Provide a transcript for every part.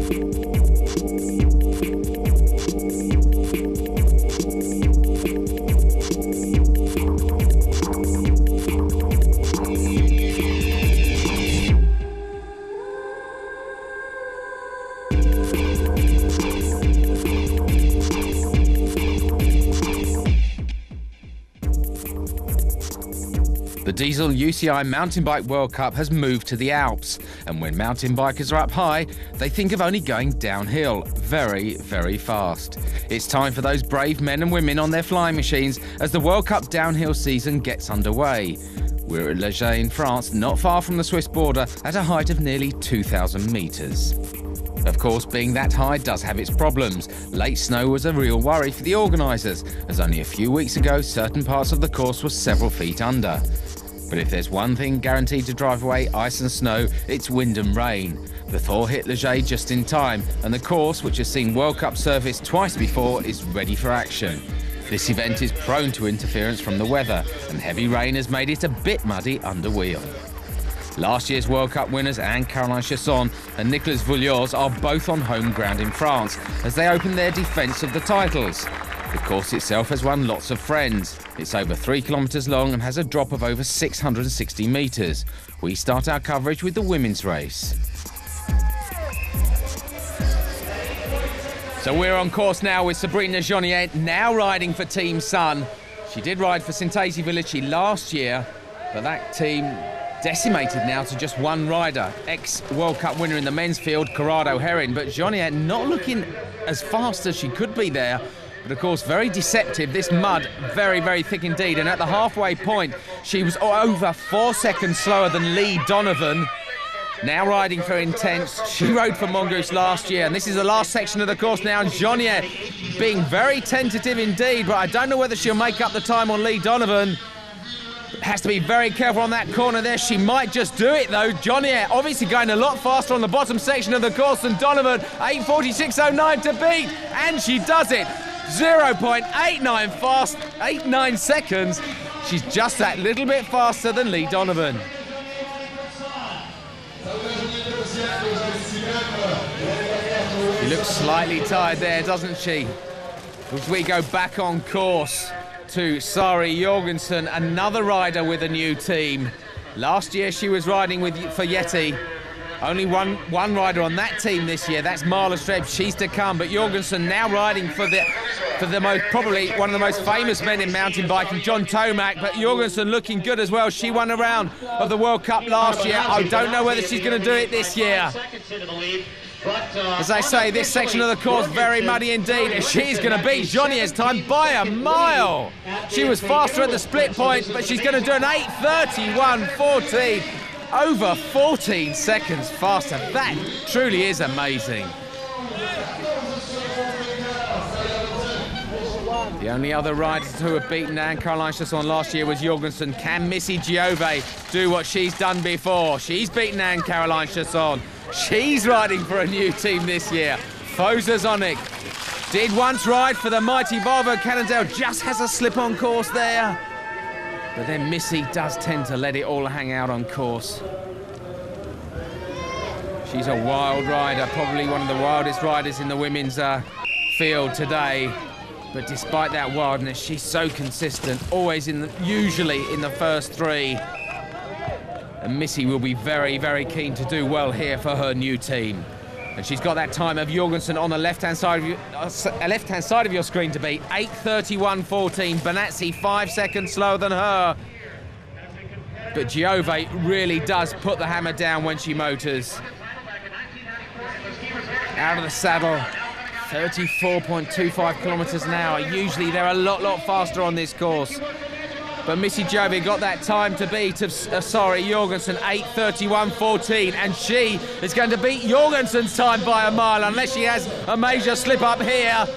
The Diesel UCI Mountain Bike World Cup has moved to the Alps, and when mountain bikers are up high, they think of only going downhill very, very fast. It's time for those brave men and women on their flying machines as the World Cup downhill season gets underway. We're at Les Gets in France, not far from the Swiss border, at a height of nearly 2,000 metres. Of course, being that high does have its problems. Late snow was a real worry for the organisers, as only a few weeks ago certain parts of the course were several feet under. But if there's one thing guaranteed to drive away ice and snow, it's wind and rain. The thaw hit Les Gets just in time, and the course, which has seen World Cup service twice before, is ready for action. This event is prone to interference from the weather, and heavy rain has made it a bit muddy under wheel. Last year's World Cup winners Anne-Caroline Chasson and Nicolas Vouilloz are both on home ground in France as they open their defence of the titles. The course itself has won lots of friends. It's over 3 kilometres long and has a drop of over 660 metres. We start our coverage with the women's race. So we're on course now with Sabrina Jounier, now riding for Team Sun. She did ride for Sintesi Velici last year, but that team decimated now to just one rider, ex-World Cup winner in the men's field, Corrado Herrin. But Jounier not looking as fast as she could be there. But of course, very deceptive. This mud, very, very thick indeed. And at the halfway point, she was over 4 seconds slower than Lee Donovan. Now riding for Intense. She rode for Mongoose last year. And this is the last section of the course now. And Jounier being very tentative indeed. But I don't know whether she'll make up the time on Lee Donovan. Has to be very careful on that corner there. She might just do it though. Jounier obviously going a lot faster on the bottom section of the course than Donovan. 8:46.09 to beat. And she does it. 0.89 fast, 89 seconds. She's just that little bit faster than Lee Donovan. She looks slightly tired there, doesn't she? As we go back on course to Sari Jorgensen, another rider with a new team. Last year she was riding for Yeti. Only one rider on that team this year. That's Marla Streb. She's to come. But Jorgensen now riding for the most, probably one of the most famous men in mountain biking, John Tomac. But Jorgensen looking good as well. She won a round of the World Cup last year. I don't know whether she's going to do it this year. As I say, this section of the course very muddy indeed. She's going to beat Jounier's time by a mile. She was faster at the split point, but she's going to do an 8:31.14. Over 14 seconds faster. That truly is amazing. The only other riders who have beaten Anne-Caroline Chasson last year was Jorgensen. Can Missy Giove do what she's done before? She's beaten Anne-Caroline Chasson. She's riding for a new team this year. Fosa Zonic did once ride for the mighty Volvo Cannondale. Just has a slip-on course there. But then Missy does tend to let it all hang out on course. She's a wild rider, probably one of the wildest riders in the women's field today. But despite that wildness, she's so consistent, always usually in the first three. And Missy will be very, very keen to do well here for her new team. And she's got that time of Jorgensen on the left-hand side of your screen to beat. 8:31.14. Benazzi 5 seconds slower than her. But Giove really does put the hammer down when she motors. Out of the saddle, 34.25 kilometres an hour. Usually they're a lot faster on this course. But Missy Giove got that time to beat Sari Jorgensen, 8:31.14, and she is going to beat Jorgensen's time by a mile unless she has a major slip up here.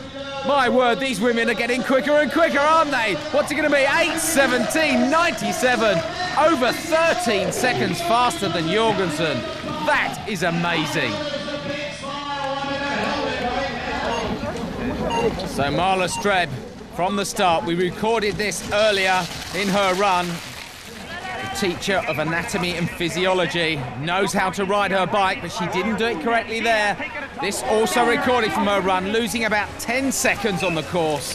My word, these women are getting quicker and quicker, aren't they? What's it going to be? 8:17.97, over 13 seconds faster than Jorgensen. That is amazing. So Marla Streb, from the start, we recorded this earlier in her run. The teacher of anatomy and physiology knows how to ride her bike, but she didn't do it correctly there. This also recorded from her run, losing about 10 seconds on the course.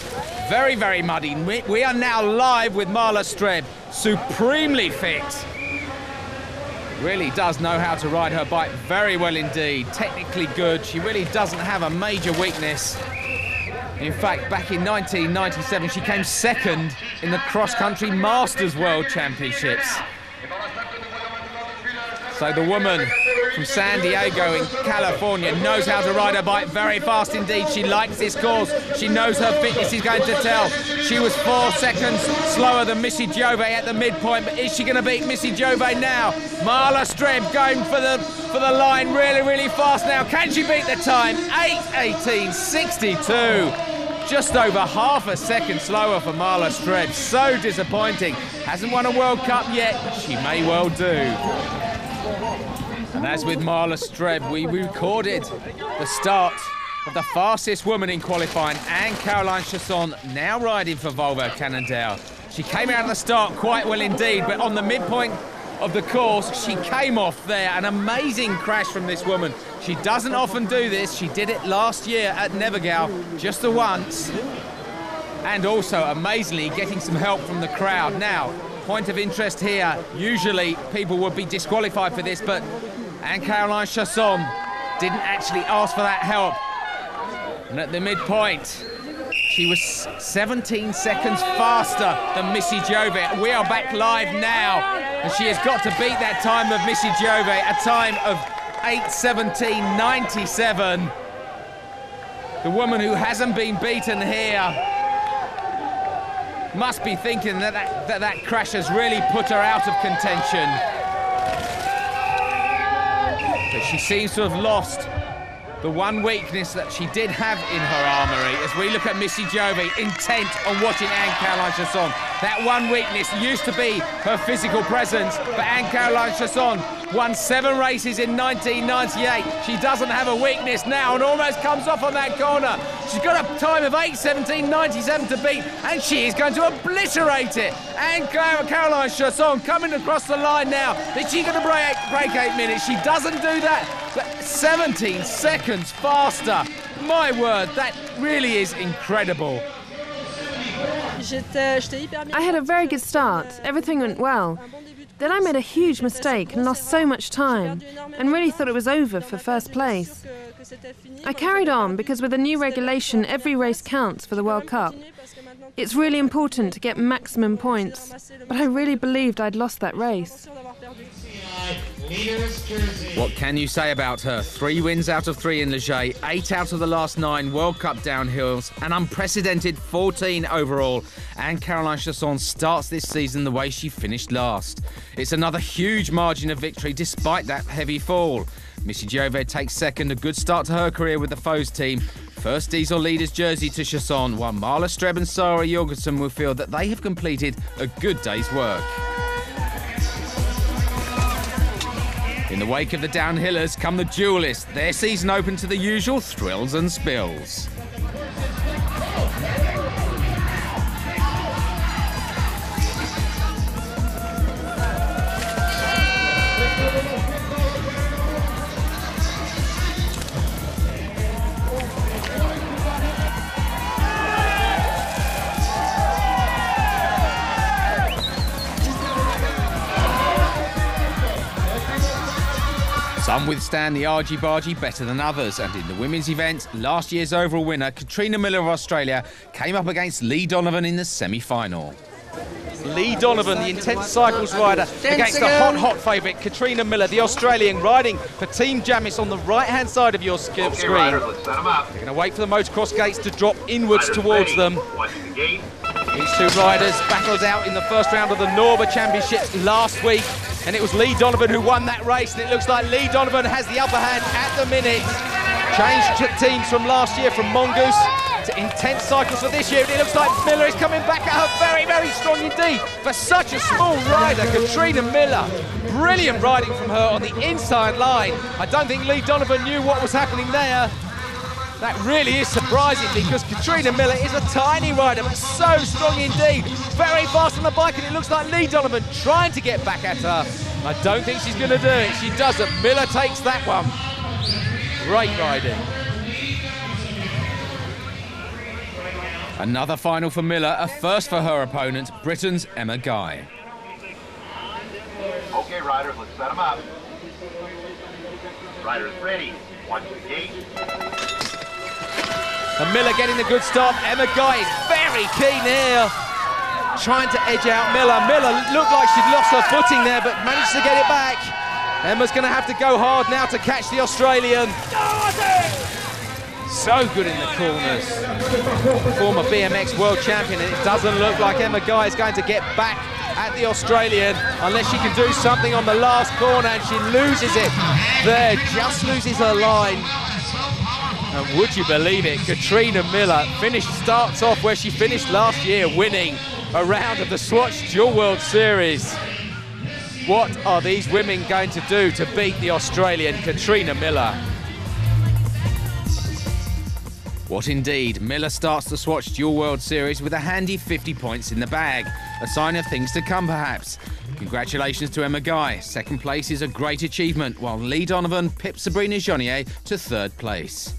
Very, very muddy. We are now live with Marla Streb, supremely fit. Really does know how to ride her bike very well indeed. Technically good. She really doesn't have a major weakness. In fact, back in 1997, she came second in the cross-country Masters World Championships. So the woman from San Diego in California knows how to ride her bike very fast indeed. She likes this course. She knows her fitness is going to tell. She was 4 seconds slower than Missy Giove at the midpoint, but is she going to beat Missy Giove now? Marla Streb going for the line really, really fast now. Can she beat the time? 8:18.62. Just over half a second slower for Marla Streb. So disappointing. Hasn't won a World Cup yet. She may well do. And as with Marla Streb, we recorded the start of the fastest woman in qualifying, Anne-Caroline Chausson, now riding for Volvo Cannondale. She came out of the start quite well indeed, but on the midpoint of the course, she came off there. An amazing crash from this woman. She doesn't often do this. She did it last year at Nevergal, just the once. And also, amazingly, getting some help from the crowd. Now, point of interest here, usually people would be disqualified for this, but Anne-Caroline Chausson didn't actually ask for that help. And at the midpoint, she was 17 seconds faster than Missy Giove. We are back live now, and she has got to beat that time of Missy Giove, a time of 8:17.97. The woman who hasn't been beaten here must be thinking that crash has really put her out of contention. But she seems to have lost the one weakness that she did have in her armoury. As we look at Missy Giove, intent on watching Anne-Caroline Chausson. That one weakness used to be her physical presence, but Anne-Caroline Chausson won 7 races in 1998. She doesn't have a weakness now and almost comes off on that corner. She's got a time of 8:17.97 to beat, and she is going to obliterate it. Anne-Caroline Chausson coming across the line now. Is she going to break 8 minutes? She doesn't do that, but 17 seconds faster. My word, that really is incredible. I had a very good start. Everything went well. Then I made a huge mistake and lost so much time, and really thought it was over for first place. I carried on because with the new regulation, every race counts for the World Cup. It's really important to get maximum points, but I really believed I'd lost that race. What can you say about her? 3 wins out of 3 in Leger, 8 out of the last 9 World Cup downhills, an unprecedented 14 overall. Anne-Caroline Chausson starts this season the way she finished last. It's another huge margin of victory despite that heavy fall. Missy Giove takes second, a good start to her career with the Foes team. First Diesel Leaders jersey to Chausson, while Marla Streb and Sarah Jorgensen will feel that they have completed a good day's work. In the wake of the downhillers come the duelists, their season open to the usual thrills and spills. Some withstand the argy-bargy better than others, and in the women's event, last year's overall winner, Katrina Miller of Australia, came up against Lee Donovan in the semi-final. Lee Donovan, the intense cycles rider, against the hot favourite, Katrina Miller, the Australian, riding for Team Jamis on the right-hand side of your screen. They're going to wait for the motocross gates to drop inwards towards them. These 2 riders battled out in the first round of the Norba Championships last week, and it was Lee Donovan who won that race, and it looks like Lee Donovan has the upper hand at the minute. Changed teams from last year from Mongoose to intense cycles for this year, and it looks like Miller is coming back at her very, very strong indeed. For such a small rider, Katrina Miller, brilliant riding from her on the inside line. I don't think Lee Donovan knew what was happening there. That really is surprising because Katrina Miller is a tiny rider, but so strong indeed. Very fast on the bike, and it looks like Lee Donovan trying to get back at her. I don't think she's going to do it. She doesn't. Miller takes that one. Great riding. Another final for Miller, a first for her opponent, Britain's Emma Guy. Okay, riders, let's set them up. Riders ready. Watch the gate. And Miller getting the good start. Emma Guy is very keen here, trying to edge out Miller. Miller looked like she'd lost her footing there, but managed to get it back. Emma's going to have to go hard now to catch the Australian. So good in the corners. Former BMX world champion, and it doesn't look like Emma Guy is going to get back at the Australian unless she can do something on the last corner, and she loses it there, just loses her line. And would you believe it, Katrina Miller starts off where she finished last year, winning a round of the Swatch Dual World Series. What are these women going to do to beat the Australian Katrina Miller? What indeed, Miller starts the Swatch Dual World Series with a handy 50 points in the bag, a sign of things to come perhaps. Congratulations to Emma Guy. Second place is a great achievement, while Lee Donovan pips Sabrina Journier to third place.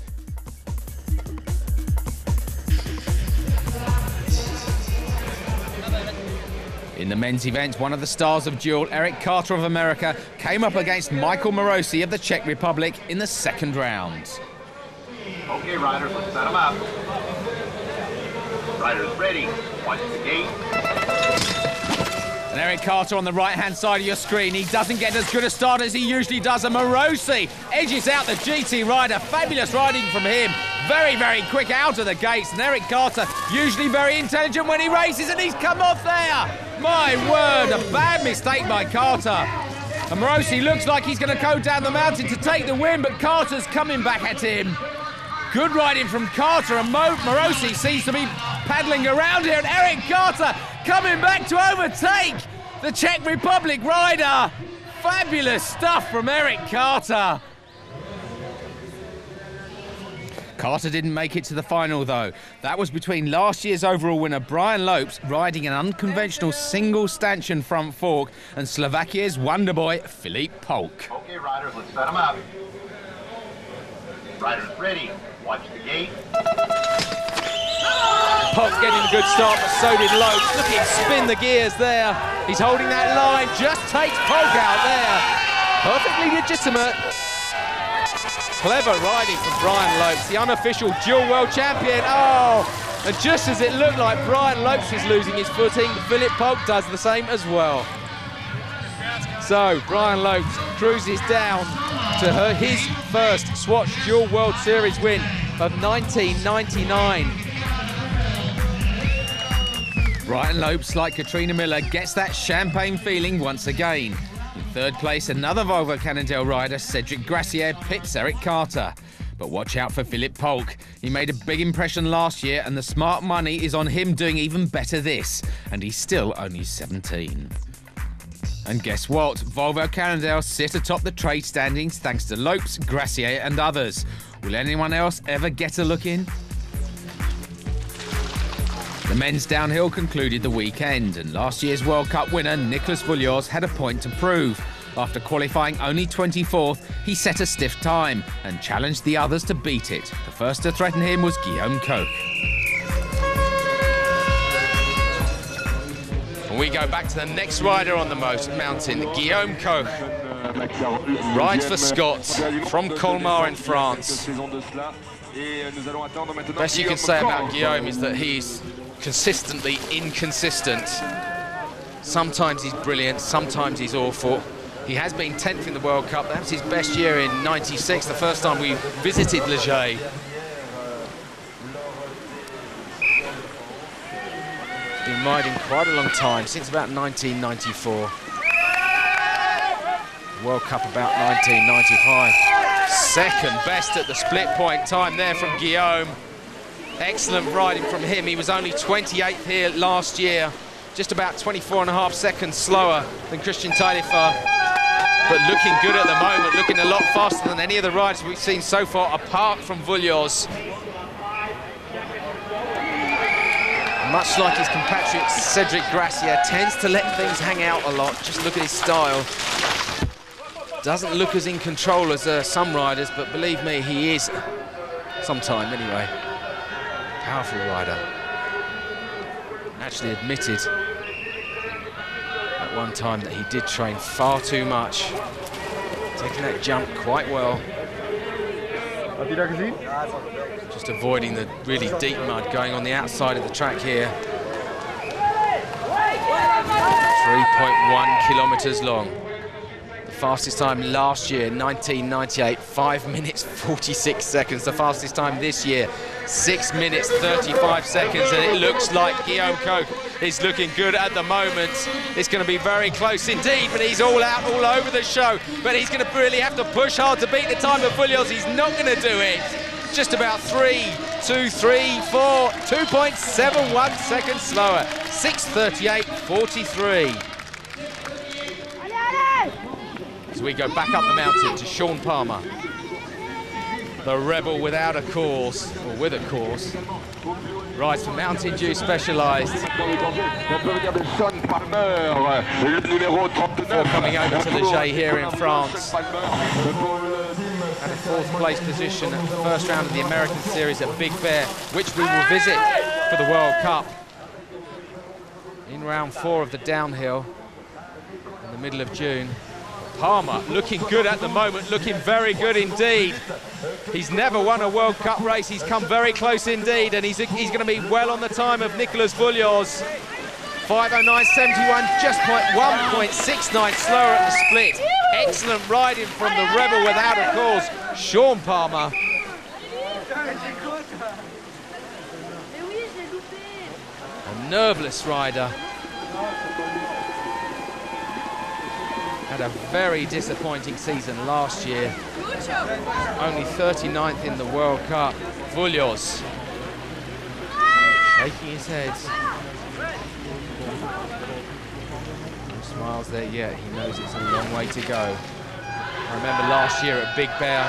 In the men's event, one of the stars of dual, Eric Carter of America, came up against Michael Morosi of the Czech Republic in the second round. Okay, riders, let's set them up. Riders ready. Watch the gate. And Eric Carter on the right-hand side of your screen. He doesn't get as good a start as he usually does. And Morosi edges out the GT rider. Fabulous riding from him. Very, very quick out of the gates. And Eric Carter, usually very intelligent when he races, and he's come off there. My word, a bad mistake by Carter. And Morosi looks like he's going to go down the mountain to take the win, but Carter's coming back at him. Good riding from Carter, and Morosi seems to be paddling around here, and Eric Carter coming back to overtake the Czech Republic rider. Fabulous stuff from Eric Carter. Carter didn't make it to the final though. That was between last year's overall winner Brian Lopes, riding an unconventional single stanchion front fork, and Slovakia's wonder boy Filip Polk. Okay, riders, let's set them up. Riders ready. Watch the gate. Polk getting a good start, but so did Lopes. Look at him spin the gears there. He's holding that line, just takes Polk out there. Perfectly legitimate. Clever riding from Brian Lopes, the unofficial dual world champion. Oh, and just as it looked like Brian Lopes was losing his footing, Filip Polk does the same as well. So Brian Lopes cruises down to his first Swatch Dual World Series win of 1999. Brian Lopes, like Katrina Miller, gets that champagne feeling once again. In third place, another Volvo Cannondale rider, Cedric Gracier, pips Eric Carter. But watch out for Filip Polk. He made a big impression last year, and the smart money is on him doing even better this. And he's still only 17. And guess what? Volvo Cannondale sit atop the trade standings thanks to Lopes, Gracier and others. Will anyone else ever get a look in? The men's downhill concluded the weekend, and last year's World Cup winner Nicolas Voulios had a point to prove. After qualifying only 24th, he set a stiff time and challenged the others to beat it. The first to threaten him was Guillaume Koch. We go back to the next rider on the mountain, Guillaume Koch. Rides for Scots from Colmar in France. Best you can say about Guillaume is that he's consistently inconsistent. Sometimes he's brilliant, sometimes he's awful. He has been 10th in the World Cup. That was his best year in '96, the first time we visited Leger. Been riding quite a long time, since about 1994. World Cup about 1995. Second best at the split point time there from Guillaume. Excellent riding from him. He was only 28th here last year, just about 24.5 seconds slower than Christian Taillefer. But looking good at the moment, looking a lot faster than any of the riders we've seen so far, apart from Voulios. Much like his compatriot Cedric Gracier, tends to let things hang out a lot. Just look at his style. Doesn't look as in control as some riders, but believe me, he is. Sometime, anyway. Powerful rider. actually admitted at one time that he did train far too much, taking that jump quite well. Just avoiding the really deep mud going on the outside of the track here. 3.1 kilometers long. The fastest time last year, 1998, 5 minutes 46 seconds. The fastest time this year, 6 minutes 35 seconds. And it looks like Guillaume Koch is looking good at the moment. It's going to be very close indeed, but he's all out all over the show. But he's going to really have to push hard to beat the time of Voulios. He's not going to do it. Just about 2.71 seconds slower. 6:38.43. As we go back up the mountain to Sean Palmer, the rebel without a cause, or with a cause, rides for Mountain Dew Specialized. Before coming over to Le here in France. Had a 4th place position at the first round of the American Series at Big Bear, which we will visit for the World Cup. In round 4 of the downhill in the middle of June. Palmer looking good at the moment, looking very good indeed. He's never won a World Cup race. He's come very close indeed, and he's going to be well on the time of Nicolas Voulios. 5:09.71, just 1.69 slower at the split. Excellent riding from the rebel without a cause, Sean Palmer. A nerveless rider. Had a very disappointing season last year. Only 39th in the World Cup. Voulios shaking his head. No smiles there yet. He knows it's a long way to go. I remember last year at Big Bear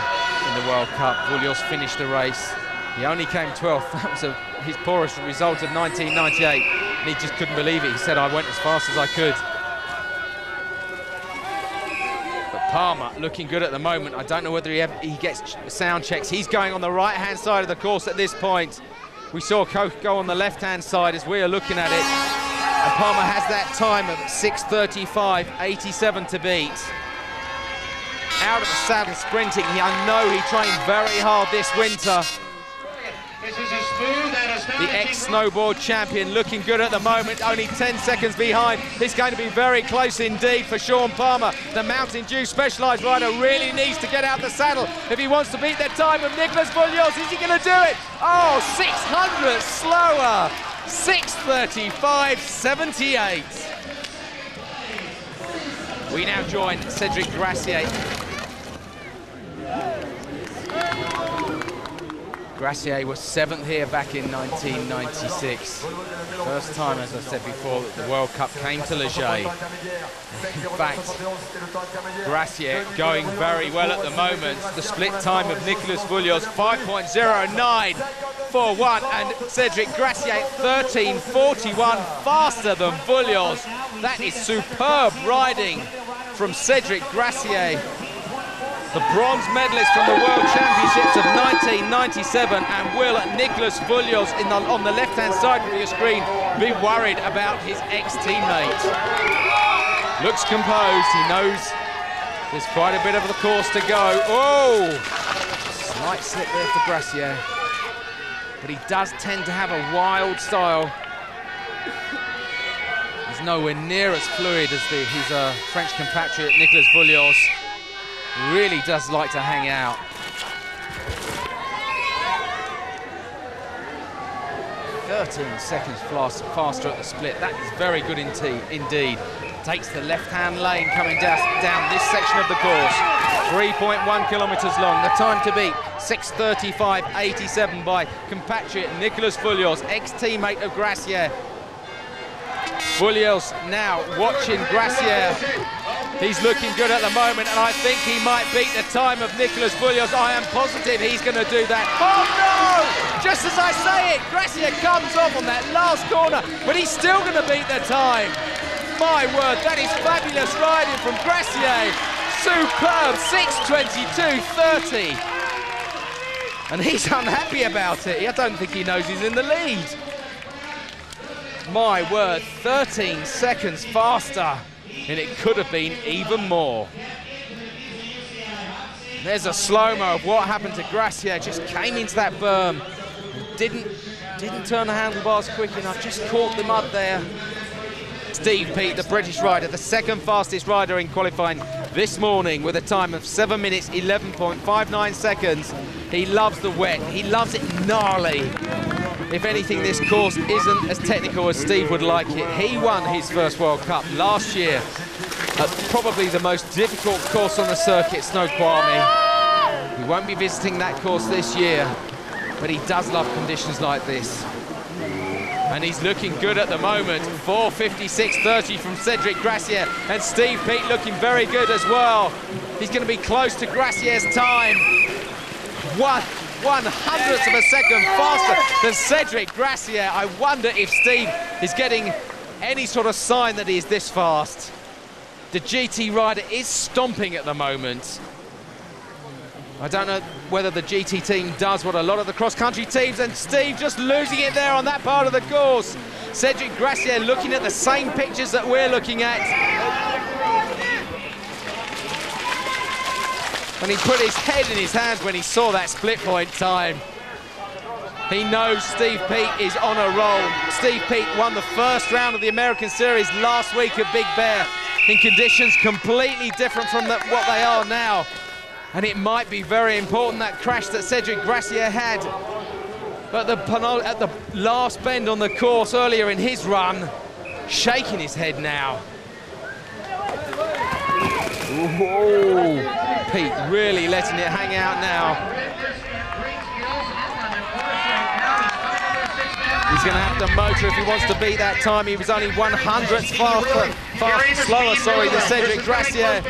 in the World Cup, Voulios finished the race. He only came 12th. That was his poorest result of 1998, and he just couldn't believe it. He said, "I went as fast as I could." Palmer looking good at the moment. I don't know whether he gets sound checks. He's going on the right-hand side of the course at this point. We saw Koch go on the left-hand side as we are looking at it. And Palmer has that time of 6:35.87 to beat. Out of the saddle sprinting. I know he trained very hard this winter. The ex-snowboard champion looking good at the moment, only 10 seconds behind. It's going to be very close indeed for Sean Palmer. The Mountain Dew Specialized rider really needs to get out the saddle if he wants to beat the time of Nicolas Voulios. Is he going to do it? Oh, 600 slower. 6:35.78. We now join Cédric Gracier. Gracier was 7th here back in 1996. First time, as I said before, that the World Cup came to Le. In fact, Gracier going very well at the moment. The split time of Nicolas Voulios, 5.0941, and Cédric Gracier, 13.41, faster than Voulios. That is superb riding from Cédric Gracier. The bronze medalist from the World Championships of 1997, and will Nicolas Voulios on the left-hand side of your screen be worried about his ex-teammate? Looks composed, he knows there's quite a bit of the course to go. Oh! Slight slip there for Gracier, but he does tend to have a wild style. He's nowhere near as fluid as his French compatriot Nicolas Voulios. Really does like to hang out. 13 seconds faster at the split. That is very good indeed. Takes the left-hand lane coming down this section of the course. 3.1 kilometers long. The time to beat, 6:35.87 by compatriot Nicolas Voulios, ex-teammate of Gracier. Voulios now watching Gracier. He's looking good at the moment, and I think he might beat the time of Nicolas Voulios. I am positive he's going to do that. Oh no! Just as I say it, Gracier comes off on that last corner, but he's still going to beat the time. My word, that is fabulous riding from Gracier. Superb, 6:22.30. And he's unhappy about it. I don't think he knows he's in the lead. My word, 13 seconds faster, and it could have been even more. There's a slow-mo of what happened to Gracia. Just came into that berm, didn't turn the handlebars quick enough, just caught the mud there. Steve Peat, the British rider, the second fastest rider in qualifying this morning with a time of 7 minutes 11.59 seconds. He loves the wet, he loves it gnarly. If anything, this course isn't as technical as Steve would like it. He won his first World Cup last year at probably the most difficult course on the circuit, Snoqualmie. He won't be visiting that course this year, but he does love conditions like this. And he's looking good at the moment. 4:56.30 from Cedric Gracia, and Steve Peat looking very good as well. He's going to be close to Gracier's time. 1/100th of a second faster than Cedric Gracia. I wonder if Steve is getting any sort of sign that he is this fast. The GT rider is stomping at the moment. I don't know whether the GT team does what a lot of the cross-country teams, and Steve just losing it there on that part of the course. Cedric Gracia looking at the same pictures that we're looking at. And he put his head in his hands when he saw that split point time. He knows Steve Peat is on a roll. Steve Peat won the first round of the American Series last week at Big Bear in conditions completely different from what they are now. And it might be very important, that crash that Cedric Gracia had at the last bend on the course earlier in his run. Shaking his head now. Whoa. Peat really letting it hang out now. He's going to have to motor if he wants to beat that time. He was only 1/100th slower than Cedric Gracia.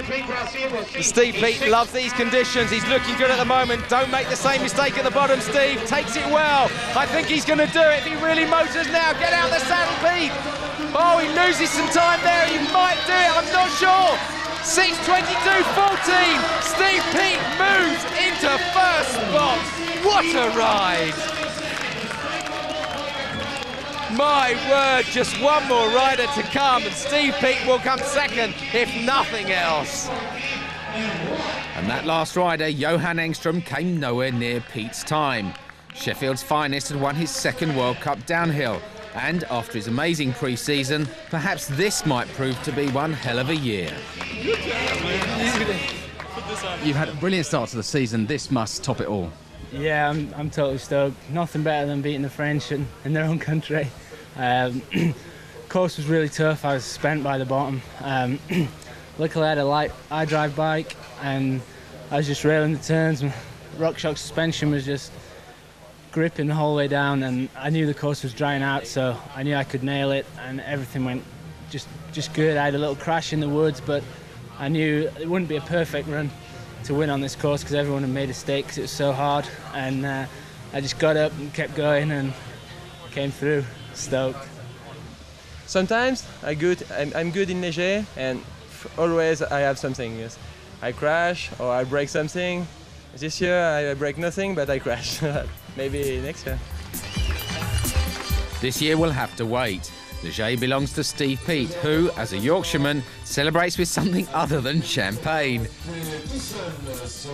Steve Peat loves these conditions. He's looking good at the moment. Don't make the same mistake at the bottom, Steve. Takes it well. I think he's going to do it if he really motors now. Get out the saddle, Peat. Oh, he loses some time there. He might do it. I'm not sure. 6:22.14. Steve Peat moves into first spot. What a ride. My word, just one more rider to come, and Steve Peat will come second, if nothing else. And that last rider, Johan Engström, came nowhere near Peat's time. Sheffield's finest had won his second World Cup downhill, and after his amazing pre-season, perhaps this might prove to be one hell of a year. You've had a brilliant start to the season. This must top it all. Yeah, I'm totally stoked. Nothing better than beating the French in their own country. Course was really tough. I was spent by the bottom. Luckily I had a light iDrive bike, and I was just railing the turns. RockShox suspension was just gripping the whole way down, and I knew the course was drying out, so I knew I could nail it, and everything went just good. I had a little crash in the woods, but I knew it wouldn't be a perfect run to win on this course because everyone had made a mistake because it was so hard, and I just got up and kept going and came through. Stoked. Sometimes I'm good in léger, and always I have something. Yes, I crash or I break something. This year I break nothing, but I crash. Maybe next year. This year we'll have to wait. Léger belongs to Steve Peat, who, as a Yorkshireman, celebrates with something other than champagne.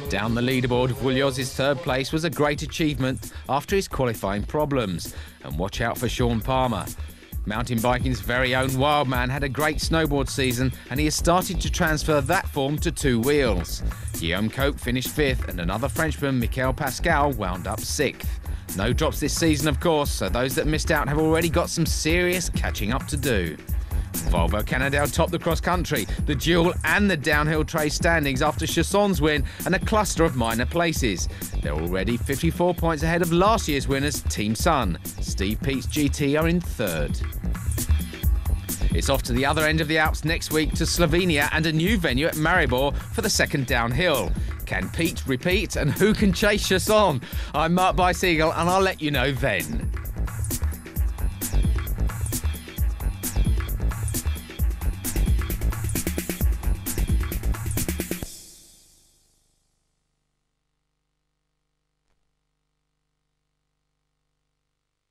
Down the leaderboard, Vuillos's third place was a great achievement after his qualifying problems. And watch out for Sean Palmer. Mountain biking's very own Wildman had a great snowboard season, and he has started to transfer that form to two wheels. Guillaume Cope finished 5th, and another Frenchman, Michael Pascal, wound up 6th. No drops this season, of course, so those that missed out have already got some serious catching up to do. Volvo Cannondale topped the cross-country, the dual and the downhill trace standings after Chasson's win and a cluster of minor places. They're already 54 points ahead of last year's winners, Team Sun. Steve Peat's GT are in 3rd. It's off to the other end of the Alps next week to Slovenia and a new venue at Maribor for the second downhill. Can Peat repeat, and who can chase Chasson? I'm Mark Bysiegel, and I'll let you know then.